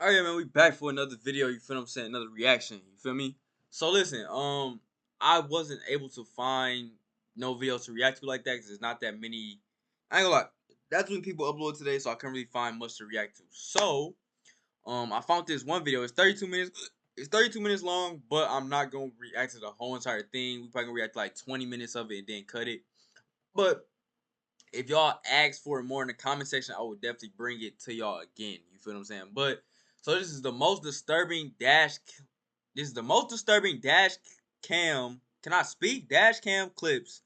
Alright, man, we back for another video. You feel what I'm saying? Another reaction. You feel me? So listen, I wasn't able to find no videos to react to like that because there's not that many. I ain't gonna lie, that's when people upload today, so I couldn't really find much to react to. So, I found this one video. It's 32 minutes. It's 32 minutes long, but I'm not gonna react to the whole entire thing. We probably gonna react to like 20 minutes of it and then cut it. But if y'all ask for it more in the comment section, I will definitely bring it to y'all again. You feel what I'm saying? But so this is the most disturbing dash. This is the most disturbing dash cam. Can I speak? Dash cam clips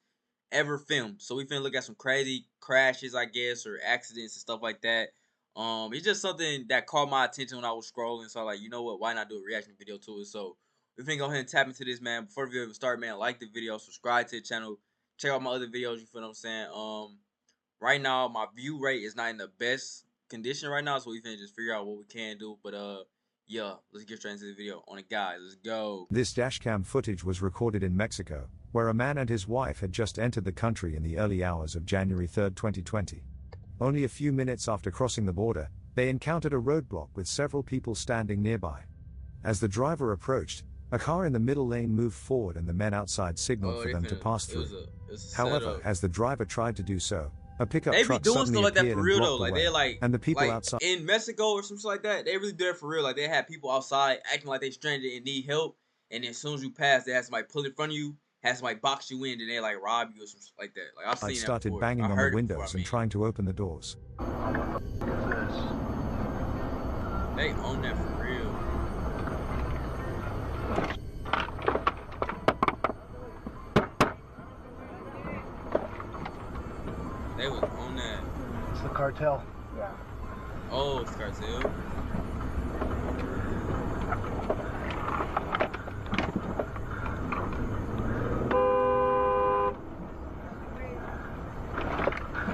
ever filmed. So we finna look at some crazy crashes, I guess, or accidents and stuff like that. It's just something that caught my attention when I was scrolling. So I'm like, you know what? Why not do a reaction video to it? So we finna go ahead and tap into this, man. Before the video even start, man, like the video, subscribe to the channel, check out my other videos. You feel what I'm saying? Right now my view rate is not in the best condition right now, so we finna just figure out what we can do. But yeah, let's get straight into the video on it, guys. Let's go. This dashcam footage was recorded in Mexico, where a man and his wife had just entered the country in the early hours of January 3, 2020. Only a few minutes after crossing the border, they encountered a roadblock with several people standing nearby. As the driver approached, a car in the middle lane moved forward and the men outside signaled for them to pass through. However, as the driver tried to do so, a pickup truck suddenly like that appeared for real and though. blocked Like the they're way, and the people outside in Mexico or something like that. They really do it for real. Like they had people outside acting like they stranded and need help, and then as soon as you pass, they have somebody pull in front of you, have somebody box you in, and they like rob you or something like that. Like I've seen that started before. banging on the windows and trying to open the doors. They own that for real. They was on that. It's the cartel. Yeah. Oh, it's cartel.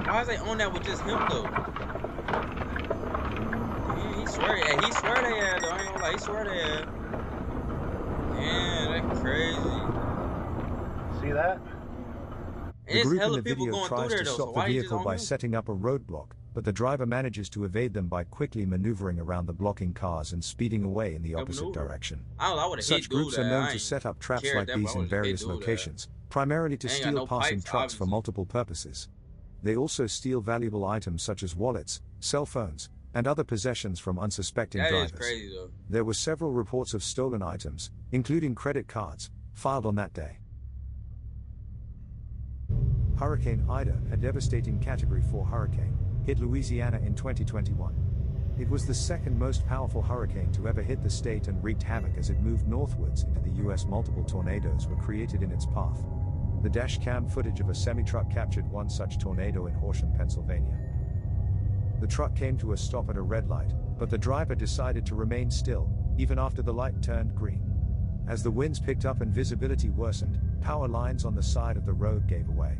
Why is they on that with just him though? Yeah, he swear they had though. I ain't gonna lie, he swear they had. Damn, that's crazy. See that? The group in the video tries to stop the vehicle by setting up a roadblock, but the driver manages to evade them by quickly maneuvering around the blocking cars and speeding away in the opposite direction. Such groups are known to set up traps like these in various locations, primarily to steal passing trucks for multiple purposes. They also steal valuable items such as wallets, cell phones, and other possessions from unsuspecting drivers. That is crazy though. There were several reports of stolen items, including credit cards, filed on that day. Hurricane Ida, a devastating Category 4 hurricane, hit Louisiana in 2021. It was the second most powerful hurricane to ever hit the state and wreaked havoc as it moved northwards into the U.S. Multiple tornadoes were created in its path. The dashcam footage of a semi-truck captured one such tornado in Horsham, Pennsylvania. The truck came to a stop at a red light, but the driver decided to remain still, even after the light turned green. As the winds picked up and visibility worsened, power lines on the side of the road gave away.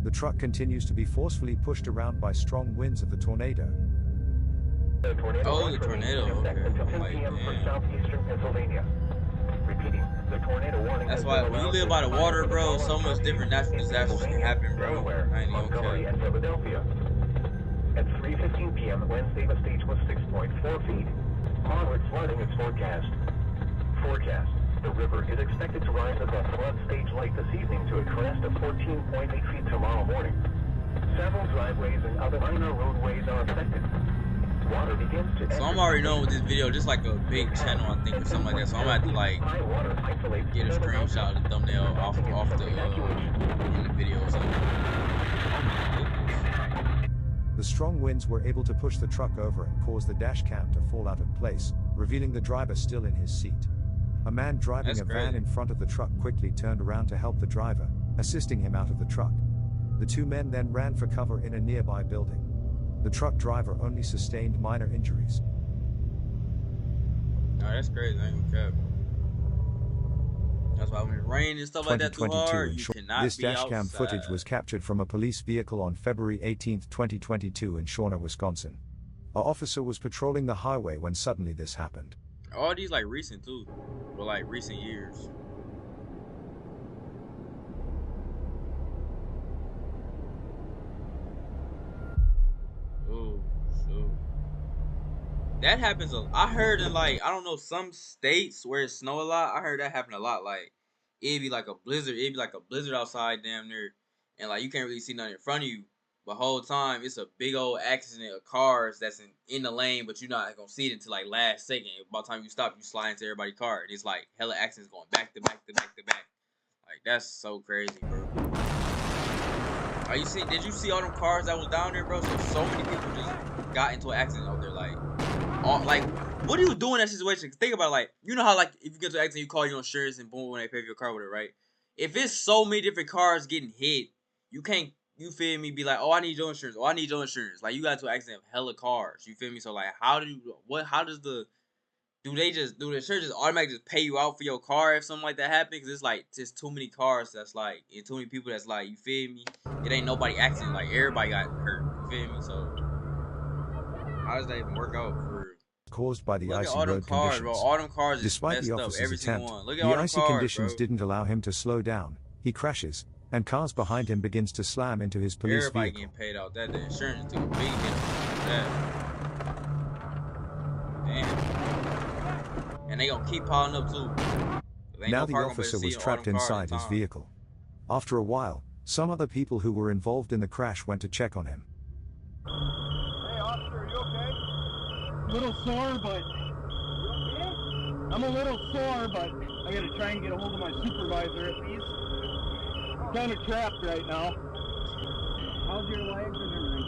The truck continues to be forcefully pushed around by strong winds of the tornado. Oh, the tornado. Okay. That's why when you live by the water, bro, so much different natural disasters can happen, bro. I ain't even care. At 3:15 p.m. Wednesday, the stage was 6.4 feet. Moderate flooding is forecast. The river is expected to rise above flood stage light this evening to a crest of 14.8 feet tomorrow morning. Several driveways and other minor roadways are affected. Water begins to so I'm already knowing with this video, just like a big channel, I think, or something like that. So I'm gonna have to like get a screenshot of the thumbnail off the in the video or something. The strong winds were able to push the truck over and cause the dashcam to fall out of place, revealing the driver still in his seat. A man driving a van in front of the truck quickly turned around to help the driver, assisting him out of the truck. The two men then ran for cover in a nearby building. The truck driver only sustained minor injuries. No, that's crazy. I ain't gonna cap. That's why when it rains and stuff like that too hard, you cannot This be dashcam outside. footage was captured from a police vehicle on February 18, 2022 in Shawnee, Wisconsin. An officer was patrolling the highway when suddenly this happened. All these like recent too, or like recent years. Oh, shoot. That happens. I heard in like I don't know some states where it snow a lot. I heard that happen a lot. Like it'd be like a blizzard. It'd be like a blizzard outside, damn near, and like you can't really see nothing in front of you. But whole time it's a big old accident of cars that's in the lane, but you're not gonna see it until like last second. By the time you stop, you slide into everybody's car. And it's like hella accidents going back to back to back to back. Like that's so crazy, bro. Are you see? Did you see all them cars that was down there, bro? So many people just got into an accident out there. Like, what do you do in that situation? Think about it, like, you know how like if you get to an accident, you call your insurance and boom, when they pay for your car with it, right? If it's so many different cars getting hit, you can't. You feel me? Be like, oh, I need your insurance. Oh, I need your insurance. Like, you got into an accident of hella cars. You feel me? So like, how does the do the insurance just automatically just pay you out for your car if something like that happens? Cause it's like just too many cars that's like and too many people that's like, you feel me? It ain't nobody accident, like everybody got hurt. You feel me? So how does that even work out for real? Caused by the Look at icy all them road cars, conditions. bro. All them cars is Despite messed the up. officer's Every single attempt, one. Look at the all them icy cars, conditions bro. didn't allow him to slow down. He crashes, and cars behind him begins to slam into his police Everybody vehicle. getting paid out. That the insurance took a big hit on that. Damn. And they gonna keep piling up too. Now the officer was trapped inside his vehicle. After a while, some other people who were involved in the crash went to check on him. Hey, officer, are you okay? A little sore, but I'm a little sore, but I gotta try and get a hold of my supervisor at least. I'm kind of trapped right now. How's your legs and everything?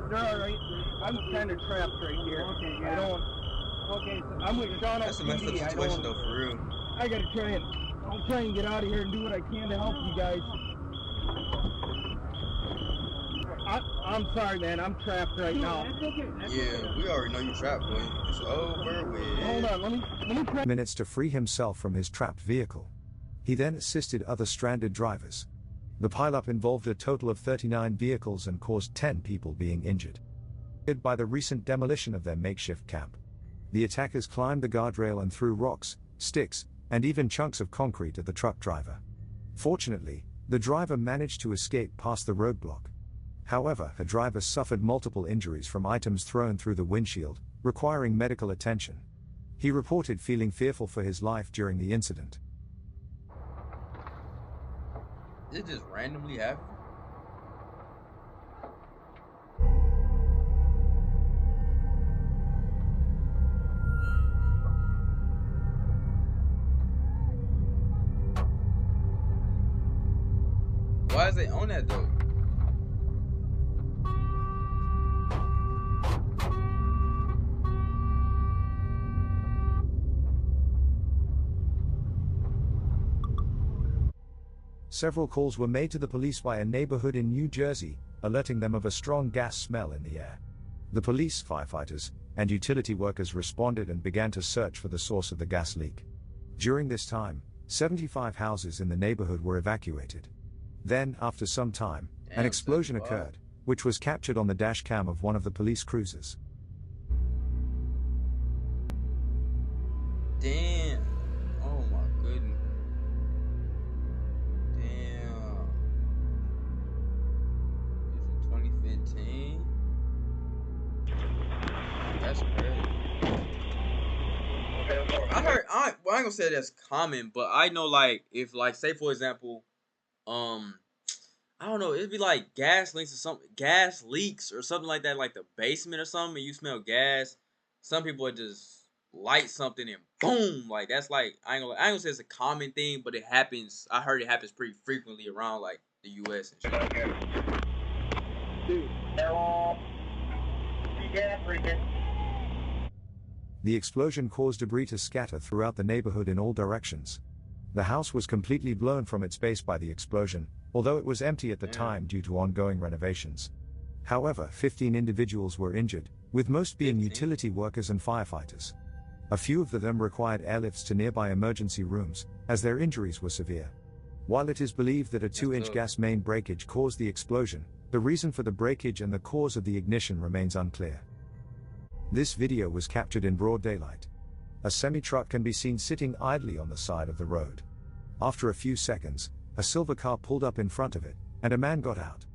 They're all right. I'm kind of trapped right here. Okay, yeah. I don't. Okay, so I'm with Sean. That's a messed up situation though, for real. I gotta try and. I'll try and get out of here and do what I can to help you guys. I'm sorry, man. I'm trapped right now. That's okay. That's Yeah, okay. we already know you trapped, boy. It's over with. Hold on. Let me try. Minutes to free himself from his trapped vehicle. He then assisted other stranded drivers. The pileup involved a total of 39 vehicles and caused 10 people being injured. By the recent demolition of their makeshift camp. The attackers climbed the guardrail and threw rocks, sticks, and even chunks of concrete at the truck driver. Fortunately, the driver managed to escape past the roadblock. However, the driver suffered multiple injuries from items thrown through the windshield, requiring medical attention. He reported feeling fearful for his life during the incident. It just randomly happened. Why is they on that though? Several calls were made to the police by a neighborhood in New Jersey, alerting them of a strong gas smell in the air. The police, firefighters, and utility workers responded and began to search for the source of the gas leak. During this time, 75 houses in the neighborhood were evacuated. Then, after some time, an explosion occurred, which was captured on the dash cam of one of the police cruisers. Damn. Oh my goodness. Damn. This is 2015. That's crazy. I heard, well, I ain't gonna say that's common, but I know, like, if, like, say for example, I don't know, it'd be like gas leaks or something like that, like the basement or something, and you smell gas. Some people would just light something and boom, like that's like I ain't gonna say it's a common thing, but it happens. I heard it happens pretty frequently around like the U.S. and shit. Dude. The explosion caused debris to scatter throughout the neighborhood in all directions. The house was completely blown from its base by the explosion, although it was empty at the time due to ongoing renovations. However, 15 individuals were injured, with most being 15? utility workers and firefighters. A few of them required airlifts to nearby emergency rooms, as their injuries were severe. While it is believed that a 2-inch gas main breakage caused the explosion, the reason for the breakage and the cause of the ignition remains unclear. This video was captured in broad daylight. A semi-truck can be seen sitting idly on the side of the road. After a few seconds, a silver car pulled up in front of it, and a man got out.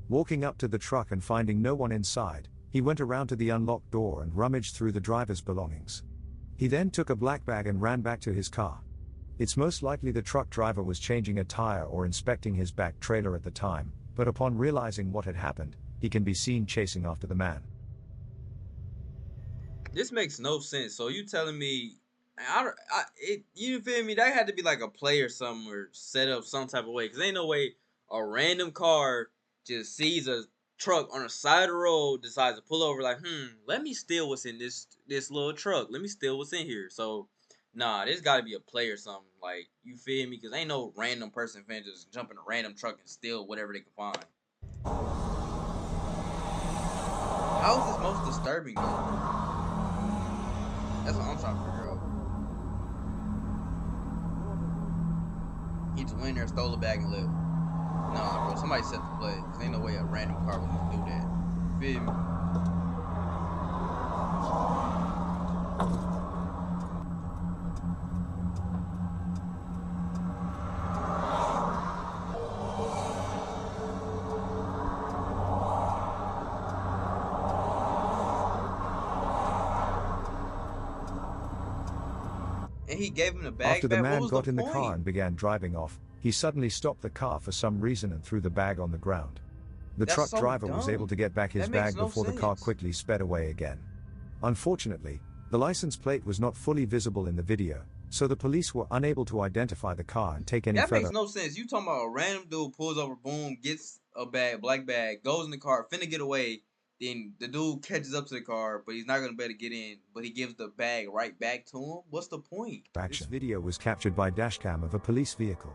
Walking up to the truck and finding no one inside, He went around to the unlocked door and rummaged through the driver's belongings. He then took a black bag and ran back to his car. It's most likely the truck driver was changing a tire or inspecting his back trailer at the time, but upon realizing what had happened, he can be seen chasing after the man. This makes no sense. So you telling me, you feel me? That had to be like a play or something, or set up some type of way. Cause ain't no way a random car just sees a truck on the side of the road, decides to pull over like, let me steal what's in this little truck. Let me steal what's in here. So, nah, there's got to be a play or something. Like, you feel me? Cause ain't no random person finna just jump in a random truck and steal whatever they can find. How is this most disturbing though? That's what I'm trying to figure out. He just went in there, stole the bag, and left. Nah, bro, somebody set the play. Cause ain't no way a random car would just do that. Feel me? And he gave him the bag. After the man got in the car and began driving off, he suddenly stopped the car for some reason and threw the bag on the ground. The truck driver was able to get back his bag before the car quickly sped away again. Unfortunately, the license plate was not fully visible in the video, so the police were unable to identify the car and take any further. That makes no sense. You talking about a random dude pulls over, boom, gets a bag, black bag, goes in the car, finna get away. Then the dude catches up to the car, but he's not going to be able to get in, but he gives the bag right back to him? What's the point? This video was captured by Dashcam of a police vehicle.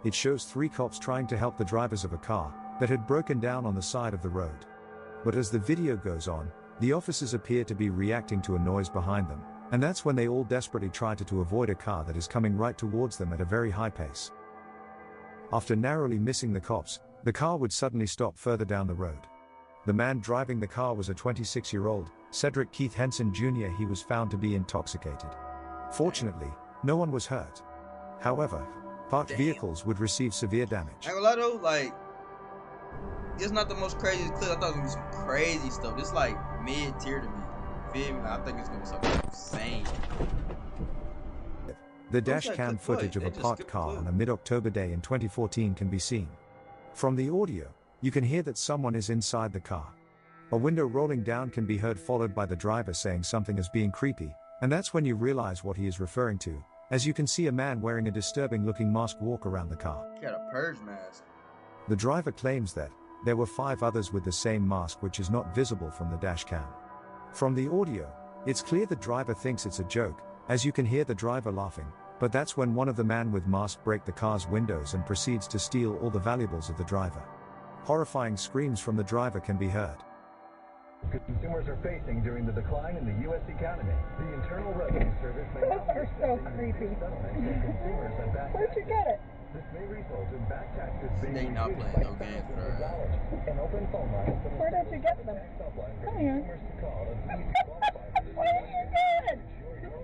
It shows 3 cops trying to help the drivers of a car that had broken down on the side of the road. But as the video goes on, the officers appear to be reacting to a noise behind them, and that's when they all desperately try to avoid a car that is coming right towards them at a very high pace. After narrowly missing the cops, the car would suddenly stop further down the road. The man driving the car was a 26-year-old, Cedric Keith Henson Jr. He was found to be intoxicated. Fortunately, no one was hurt. However, parked vehicles would receive severe damage. I ain't gonna lie though, like, it's not the most craziest clip. I thought it was gonna be some crazy stuff. This like mid-tier to me. Feel me? I think it's gonna be something insane. The Dashcam footage of a parked car on a mid-October day in 2014 can be seen. From the audio, you can hear that someone is inside the car. A window rolling down can be heard, followed by the driver saying something as being creepy, and that's when you realize what he is referring to, as you can see a man wearing a disturbing looking mask walk around the car. He got a purge mask. The driver claims that there were 5 others with the same mask, which is not visible from the Dashcam. From the audio, it's clear the driver thinks it's a joke, as you can hear the driver laughing, but that's when one of the man with mask breaks the car's windows and proceeds to steal all the valuables of the driver. Horrifying screams from the driver can be heard. Consumers are facing during the decline in the U.S. economy. The Internal Revenue Service may Those are so creepy. Where'd you get it? This may result in back taxes being They not playing no games for her. An open phone line. Where did you get them? Come here. Where did you get it?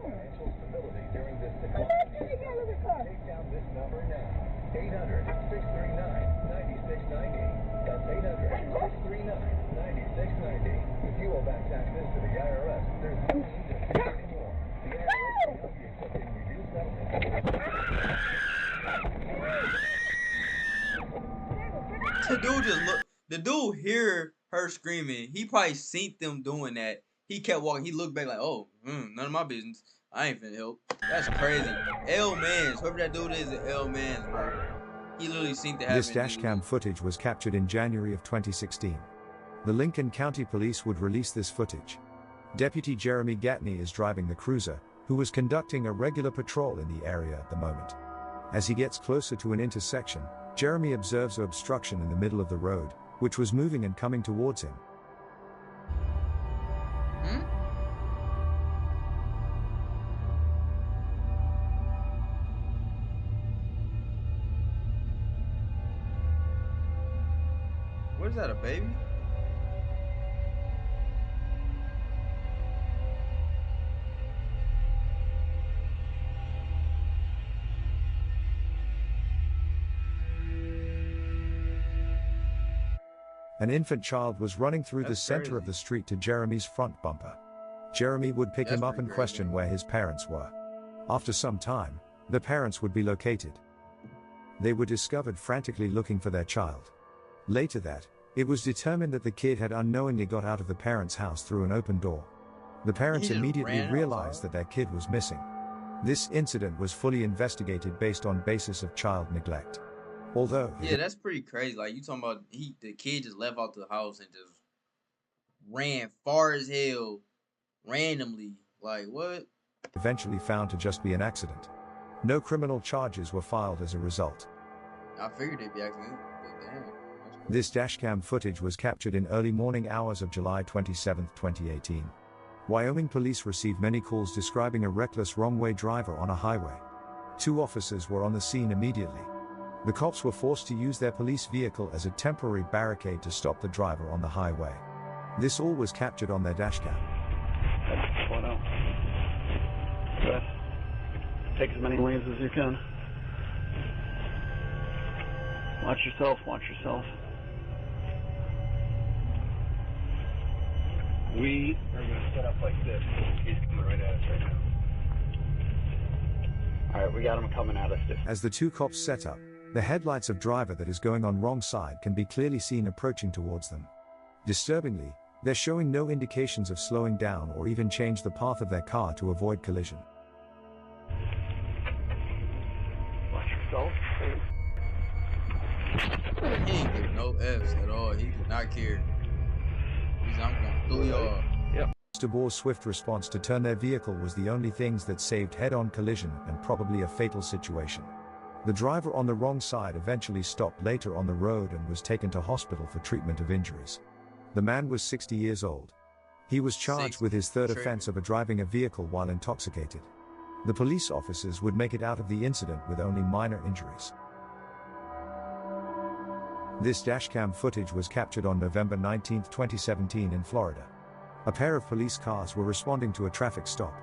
Financial stability during this How decline. much did you get in the car? Take down this number now. 800-639-9690. That's 800-639-9690. If you owe back taxes to the IRS, there's no need to pay anymore. The IRS will not be accepting reduced settlements. The dude hear her screaming. He probably seen them doing that. He kept walking. He looked back like, oh, none of my business. I ain't finna help. That's crazy. L Mans, whoever that dude is, L Mans, bro. He literally seen that happen. This Dashcam footage was captured in January of 2016. The Lincoln County Police would release this footage. Deputy Jeremy Gatney is driving the cruiser, who was conducting a regular patrol in the area at the moment. As he gets closer to an intersection, Jeremy observes an obstruction in the middle of the road, which was moving and coming towards him. What is that, a baby? An infant child was running through the That's center of crazy. the street to Jeremy's front bumper. Jeremy would pick That's him up pretty and crazy. question where his parents were. After some time, the parents would be located. They were discovered frantically looking for their child. Later it was determined that the kid had unknowingly got out of the parents' house through an open door. The parents He just immediately ran realized outside? that their kid was missing. This incident was fully investigated based on basis of child neglect. Although Yeah, that's pretty crazy. Like you talking about, the kid just left out the house and just ran far as hell, randomly. Like what? eventually found to just be an accident. No criminal charges were filed as a result. I figured they'd be acting, but damn. That's crazy. This dashcam footage was captured in early morning hours of July 27, 2018. Wyoming police received many calls describing a reckless wrong-way driver on a highway. 2 officers were on the scene immediately. The cops were forced to use their police vehicle as a temporary barricade to stop the driver on the highway. This all was captured on their dashcam. That's going out. Good. Take as many lanes as you can. Watch yourself, watch yourself. We are going to set up like this. He's coming right at us right now. Alright, we got him coming at us. As the 2 cops set up, the headlights of driver that is going on wrong side can be clearly seen approaching towards them. Disturbingly, they're showing no indications of slowing down or even change the path of their car to avoid collision. Watch yourself. He ain't give no F's at all. He did not care. He's, I'm going through y'all. Mr. Bohr's swift response to turn their vehicle was the only things that saved head-on collision and probably a fatal situation. The driver on the wrong side eventually stopped later on the road and was taken to hospital for treatment of injuries. The man was 60 years old. He was charged with his third offense of driving a vehicle while intoxicated. The police officers would make it out of the incident with only minor injuries. This dashcam footage was captured on November 19, 2017 in Florida. A pair of police cars were responding to a traffic stop.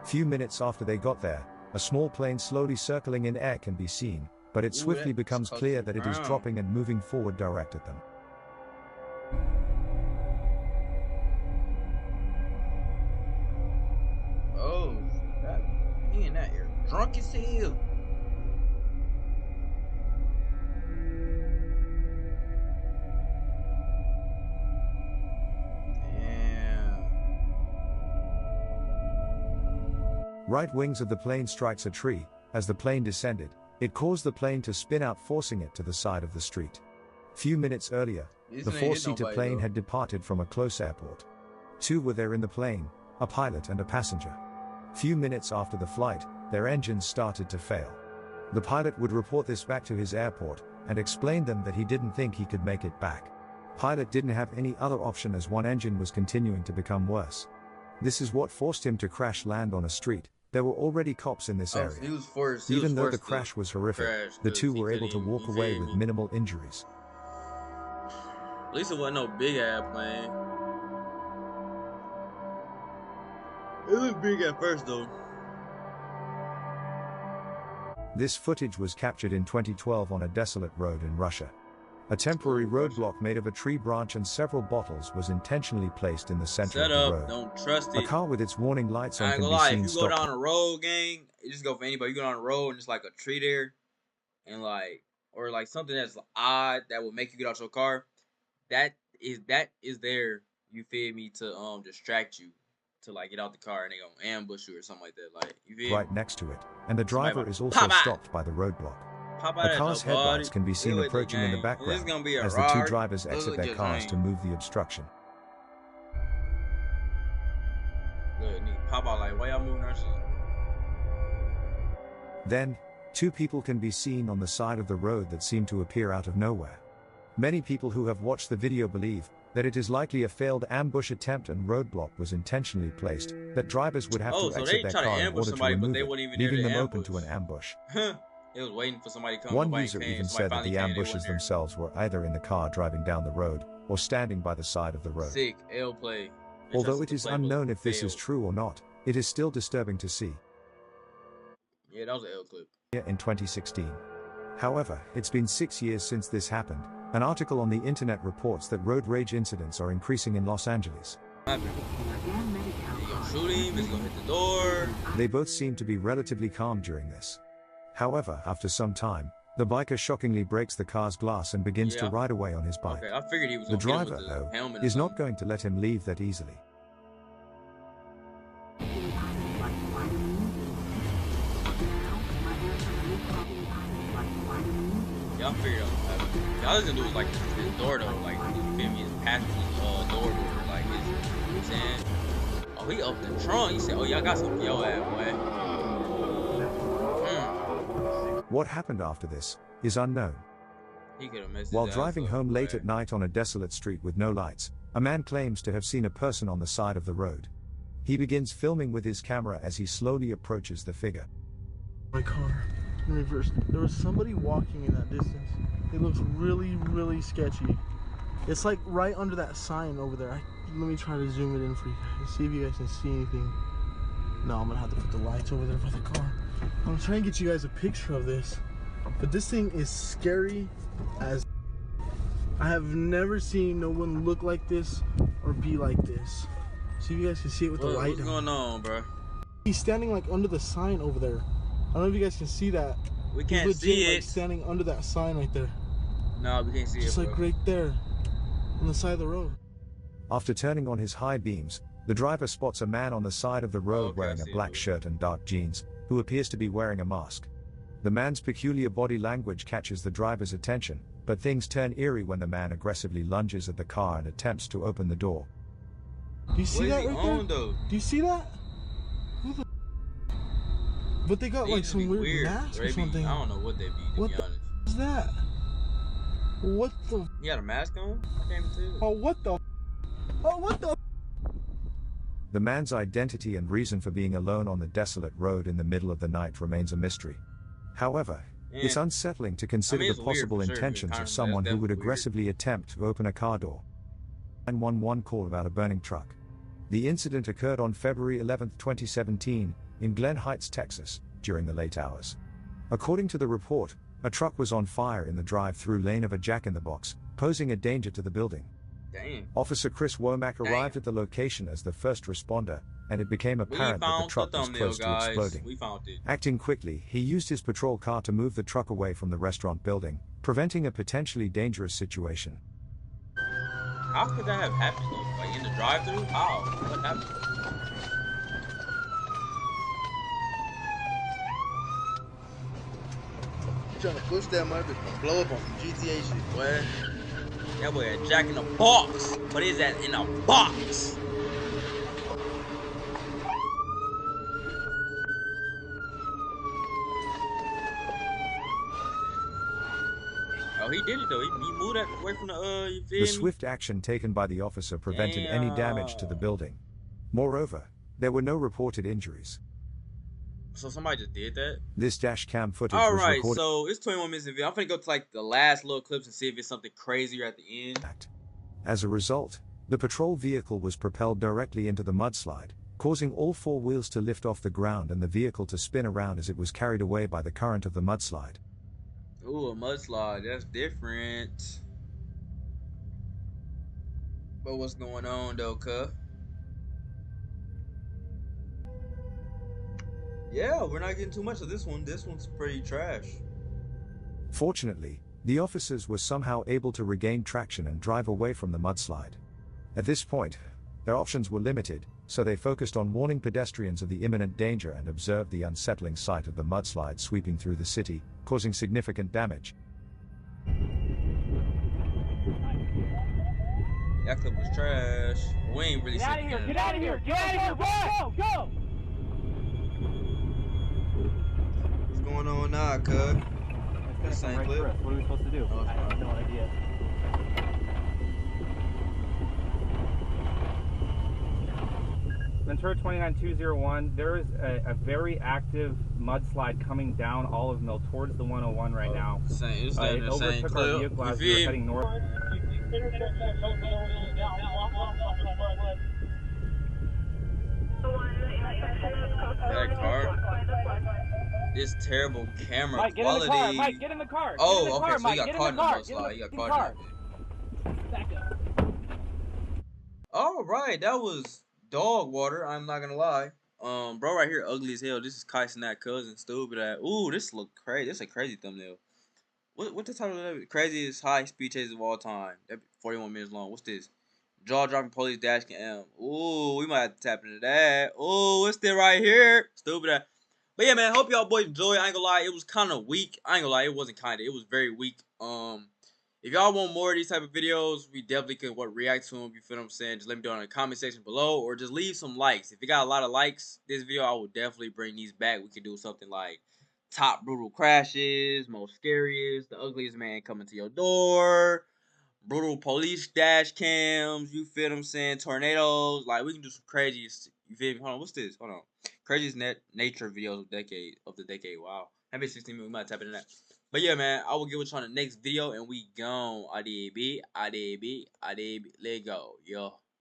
Few minutes after they got there, a small plane slowly circling in air can be seen, but it swiftly that's becomes close clear to the that it is ground. dropping and moving forward direct at them. Oh, he in that air drunk as hell. Right wings of the plane strikes a tree. As the plane descended, it caused the plane to spin out, forcing it to the side of the street. Few minutes earlier, This the ain't hit 4-seater nobody, plane though. had departed from a close airport. 2 were there in the plane, a pilot and a passenger. Few minutes after the flight, their engines started to fail. The pilot would report this back to his airport and explain them that he didn't think he could make it back. Pilot didn't have any other option as one engine was continuing to become worse. This is what forced him to crash land on a street. There were already cops in this Oh, area. he was forced. Even though the crash was horrific, crash the 'cause 2 he were able to couldn't walk even- away you with feel me? minimal injuries. At least it wasn't no big ass plane. It looked big at first though. This footage was captured in 2012 on a desolate road in Russia. A temporary roadblock made of a tree branch and several bottles was intentionally placed in the center Set of the up, road. don't trust A it. car with its warning lights I on ain't can gonna be lie, seen if you go stopped. down a road, gang, it just go for anybody. You go down a road and it's like a tree there, and like, or like something that's odd that will make you get out your car. That is there. You feel me, to distract you, to like get out the car and they gonna ambush you or something like that. Like you feel Right me? next to it, and the Somebody driver might is also pop out. stopped by the roadblock. Pop out A at car's your body. headlights can be seen Deal with approaching in the gang. This background gonna be a as the 2 ride. drivers exit Look their at cars gang. to move the obstruction. Look, nigga, pop out like, why y'all moving our shit? Then, 2 people can be seen on the side of the road that seem to appear out of nowhere. Many people who have watched the video believe that it is likely a failed ambush attempt and roadblock was intentionally placed, that drivers would have Oh, to so exit they their try to car in ambush order to somebody, but remove they it, weren't even there leaving to them open to an ambush. ambush. It was waiting for somebody to come. One Nobody user came. even Somebody said that finally the came, they ambushers wasn't there. themselves were either in the car driving down the road or standing by the side of the road. Sick L play. They Although trusted it is the play, but unknown if this is failed. true or not, it is still disturbing to see. Yeah, that was an L clip. In 2016. However, it's been 6 years since this happened, An article on the internet reports that road rage incidents are increasing in Los Angeles. What happened? Is he gonna shoot him? Is he gonna hit the door? They both seem to be relatively calm during this. However, after some time, the biker shockingly breaks the car's glass and begins to ride away on his bike. Okay, I figured he was The gonna driver, hit him with the helmet though, or is not something. going to let him leave that easily. Yeah, I figured out what happened. Y'all was gonna do is like his door though, like his passenger door, like his, you know what I'm saying? Oh, he opened the trunk. He said, "Oh, y'all got some for your ass, boy." What happened after this is unknown. He could have messed While his ass driving up, home late boy. at night on a desolate street with no lights, a man claims to have seen a person on the side of the road. He begins filming with his camera as he slowly approaches the figure. My car in reverse. There was somebody walking in that distance. It looks really, really sketchy. It's like right under that sign over there. Let me try to zoom it in for you guys. See if you guys can see anything. No, I'm gonna have to put the lights over there by the car. I'm trying to get you guys a picture of this. But this thing is scary as... I have never seen no one look like this or be like this. See if you guys can see it with the light What's going on, bro? He's standing like under the sign over there. I don't know if you guys can see that. We can't He's see legit, it. like, standing under that sign right there. No, we can't see Just it, like bro. right there. On the side of the road. After turning on his high beams, the driver spots a man on the side of the road Okay, wearing I a see black it. shirt and dark jeans, who appears to be wearing a mask. The man's peculiar body language catches the driver's attention, but things turn eerie when the man aggressively lunges at the car and attempts to open the door. Do you see What is that he right on, there? though? Do you see that? Who the... But they got They like just some be weird mask They or be- something. I don't know what they be, to What be the honest. is that? What the... He had a mask on? I can't even tell. Oh, what the... Oh, what the... The man's identity and reason for being alone on the desolate road in the middle of the night remains a mystery. However, it's Man. unsettling to consider it's the weird possible for sure, intentions but of someone who would definitely weird. aggressively attempt to open a car door. 911 call about a burning truck. The incident occurred on February 11, 2017, in Glen Heights, Texas, during the late hours. According to the report, a truck was on fire in the drive-through lane of a Jack-in-the-Box, posing a danger to the building. Damn. Officer Chris Womack arrived at the location as the first responder, and it became apparent that the truck was close to exploding. We found it. Acting quickly, he used his patrol car to move the truck away from the restaurant building, preventing a potentially dangerous situation. How could that have happened, though? Like, in the drive-thru? How? What happened? Trying to push that motherfucker, blow up on some GTA shit, boy. That boy a Jack in the Box. What is that in a box? Oh, he did it though. He moved that away from the you feel The me? swift action taken by the officer prevented any damage to the building. Moreover, there were no reported injuries. So somebody just did that? This dash cam footage All was right, recorded. so it's 21 minutes in video. I'm finna go to like the last little clips and see if it's something crazier at the end. As a result, the patrol vehicle was propelled directly into the mudslide, causing all four wheels to lift off the ground and the vehicle to spin around as it was carried away by the current of the mudslide. Ooh, a mudslide. That's different. But what's going on though, cuh? Yeah, we're not getting too much of this one. This one's pretty trash. Fortunately, the officers were somehow able to regain traction and drive away from the mudslide. At this point, their options were limited, so they focused on warning pedestrians of the imminent danger and observed the unsettling sight of the mudslide sweeping through the city, causing significant damage. That clip was trash. We ain't really Get out of here! Get out of here! Get out of here! Go! Go! What's going on now, cuh? That's Same right clip? for us. What are we supposed to do? I have no idea. Ventura 29201, there is a very active mudslide coming down Olive Mill towards the 101 right now. Same, it's It the same overtook our clip. vehicle You as we were feel me? heading north. That car. this terrible camera Mike, get quality. in the car. Mike, get in the car. Oh, get in the okay. car, So Mike. he got Get caught in in the the car. mudslide. He got Get in caught in the that bit. car. Back up. All right, that was dog water. I'm not gonna lie. Bro, right here, ugly as hell. This is Kai Snack cousin, stupid ass. Ooh, this look crazy. This a crazy thumbnail. What the title of that? Craziest high speed chases of all time. That 41 minutes long. What's this? Jaw dropping police Dashcam. Ooh, we might have to tap into that. Ooh, it's still right here. Stupid ass. But yeah, man, hope y'all boys enjoy. I ain't gonna lie, it was kind of weak. I ain't gonna lie, it wasn't kind of. It was very weak. If y'all want more of these type of videos, we definitely can react to them. You feel what I'm saying? Just let me know in the comment section below, or just leave some likes. If you got a lot of likes, this video I will definitely bring these back. We could do something like top brutal crashes, most scariest, the ugliest man coming to your door, brutal police dash cams. You feel what I'm saying? Tornadoes. Like we can do some craziest. You feel me? Hold on, what's this? Hold on. Craziest nature videos of the decade. Wow. Maybe 16 minutes. We might tap into that. But yeah, man, I will get with you on the next video, and we gone. ADB, ADB, ADB. Let go, yo.